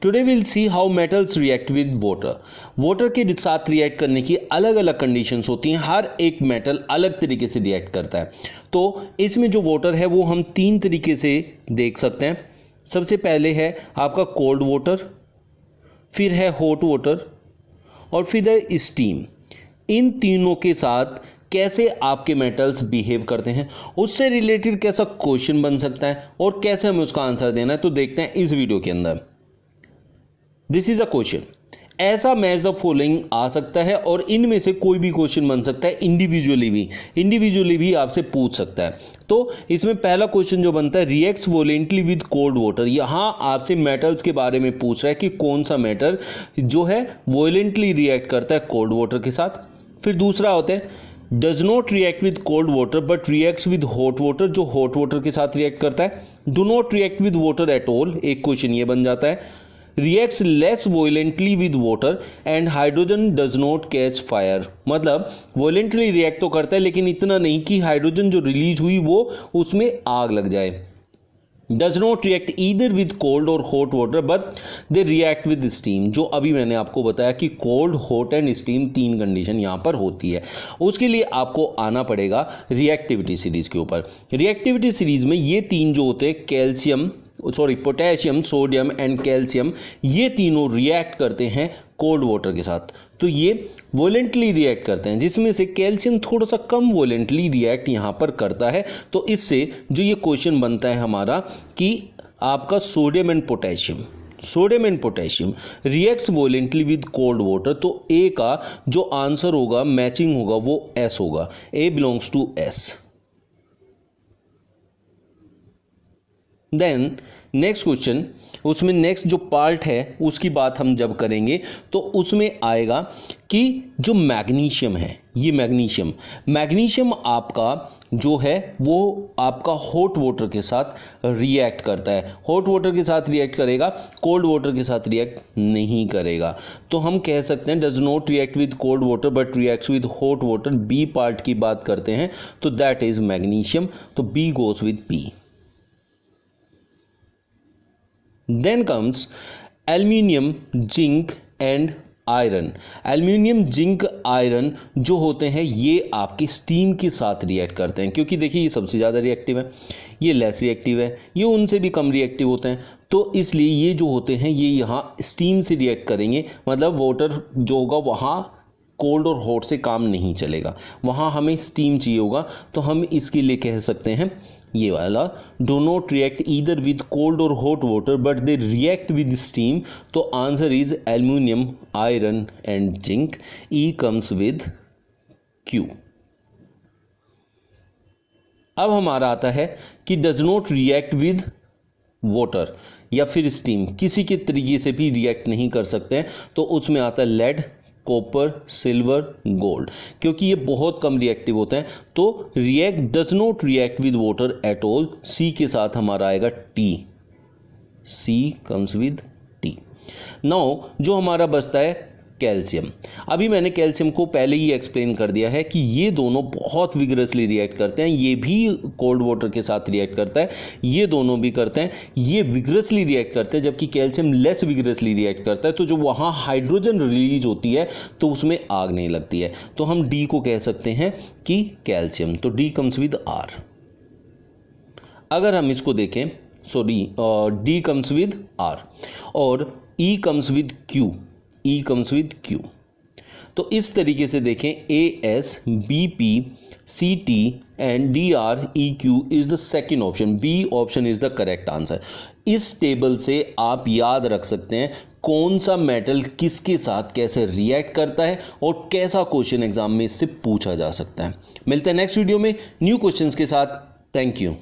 Today will see how metals react with water. Water के साथ react करने की अलग अलग कंडीशंस होती हैं, हर एक मेटल अलग तरीके से रिएक्ट करता है। तो इसमें जो वाटर है वो हम तीन तरीके से देख सकते हैं। सबसे पहले है आपका कोल्ड वाटर, फिर है हॉट वाटर और फिर है स्टीम। इन तीनों के साथ कैसे आपके मेटल्स बिहेव करते हैं, उससे रिलेटेड कैसा क्वेश्चन बन सकता है और कैसे हमें उसका आंसर देना है, तो देखते हैं इस वीडियो के अंदर। दिस इज अ क्वेश्चन, ऐसा मैच द फॉलोइंग आ सकता है और इनमें से कोई भी क्वेश्चन बन सकता है। इंडिविजुअली भी आपसे पूछ सकता है। तो इसमें पहला क्वेश्चन जो बनता है, reacts violently with cold water. यहाँ आपसे मेटल्स के बारे में पूछ रहा है कि कौन सा मेटल जो है वोलेंटली रिएक्ट करता है कोल्ड वाटर के साथ। फिर दूसरा होता है does not react with cold water but reacts with hot water, जो हॉट वाटर के साथ रिएक्ट करता है। Do not react with water at all, एक क्वेश्चन ये बन जाता है। Reacts less violently with water and hydrogen does not catch fire, मतलब वोलेंटली रिएक्ट तो करता है लेकिन इतना नहीं कि हाइड्रोजन जो रिलीज हुई वो उसमें आग लग जाए। Does not react either with cold और hot water but they react with steam, जो अभी मैंने आपको बताया कि कोल्ड, हॉट एंड स्टीम तीन कंडीशन यहाँ पर होती है। उसके लिए आपको आना पड़ेगा रिएक्टिविटी सीरीज के ऊपर। रिएक्टिविटी सीरीज में ये तीन जो होते हैं पोटेशियम, सोडियम एंड कैल्शियम, ये तीनों रिएक्ट करते हैं कोल्ड वाटर के साथ। तो ये वोलेंटली रिएक्ट करते हैं, जिसमें से कैल्शियम थोड़ा सा कम वोलेंटली रिएक्ट यहाँ पर करता है। तो इससे जो ये क्वेश्चन बनता है हमारा कि आपका sodium and potassium reacts violently with cold water, तो ए का जो आंसर होगा, मैचिंग होगा, वो एस होगा। A belongs to S. Then next question, उसमें नेक्स्ट जो पार्ट है उसकी बात हम जब करेंगे तो उसमें आएगा कि जो मैग्नीशियम है, ये मैग्नीशियम आपका जो है वो आपका हॉट वाटर के साथ रिएक्ट करता है। हॉट वाटर के साथ रिएक्ट करेगा, कोल्ड वाटर के साथ रिएक्ट नहीं करेगा। तो हम कह सकते हैं does not react with cold water but reacts with hot water. B part की बात करते हैं तो दैट इज मैग्नीशियम, तो B goes with B. Then comes aluminium, zinc and iron. Aluminium, zinc, iron जो होते हैं ये आपके स्टीम के साथ रिएक्ट करते हैं, क्योंकि देखिए ये सबसे ज़्यादा रिएक्टिव है, ये लेस रिएक्टिव है, ये उनसे भी कम रिएक्टिव होते हैं। तो इसलिए ये जो होते हैं ये यहाँ स्टीम से रिएक्ट करेंगे, मतलब वाटर जो होगा वहाँ कोल्ड और हॉट से काम नहीं चलेगा, वहाँ हमें स्टीम चाहिए होगा। तो हम इसके लिए कह सकते हैं ये वाला, do not react either with cold और hot water but they react with steam. तो answer is aluminium, iron and zinc. E comes with Q. अब हमारा आता है कि does not react with water या फिर स्टीम, किसी के तरीके से भी रिएक्ट नहीं कर सकते हैं। तो उसमें आता है लेड, कॉपर, सिल्वर, गोल्ड, क्योंकि ये बहुत कम रिएक्टिव होते हैं। तो react does not react with water at all. C के साथ हमारा आएगा T, C comes with T. Now जो हमारा बचता है कैल्शियम। अभी मैंने कैल्शियम को पहले ही एक्सप्लेन कर दिया है कि ये दोनों बहुत विगरसली रिएक्ट करते हैं। ये भी कोल्ड वाटर के साथ रिएक्ट करता है, ये दोनों भी करते हैं। ये विगरसली रिएक्ट करते हैं जबकि कैल्शियम लेस विगरसली रिएक्ट करता है। तो जो वहाँ हाइड्रोजन रिलीज होती है तो उसमें आग नहीं लगती है। तो हम डी को कह सकते हैं कि कैल्शियम, तो डी कम्स विद आर। अगर हम इसको देखें, डी कम्स विद आर और E comes with Q, E comes with Q. तो इस तरीके से देखें, A S, B P, C T and D R, E Q is the second option. B option is the correct answer. इस table से आप याद रख सकते हैं कौन सा मेटल किसके साथ कैसे रिएक्ट करता है और कैसा क्वेश्चन एग्जाम में इससे पूछा जा सकता है। मिलते हैं नेक्स्ट वीडियो में न्यू क्वेश्चंस के साथ। Thank you.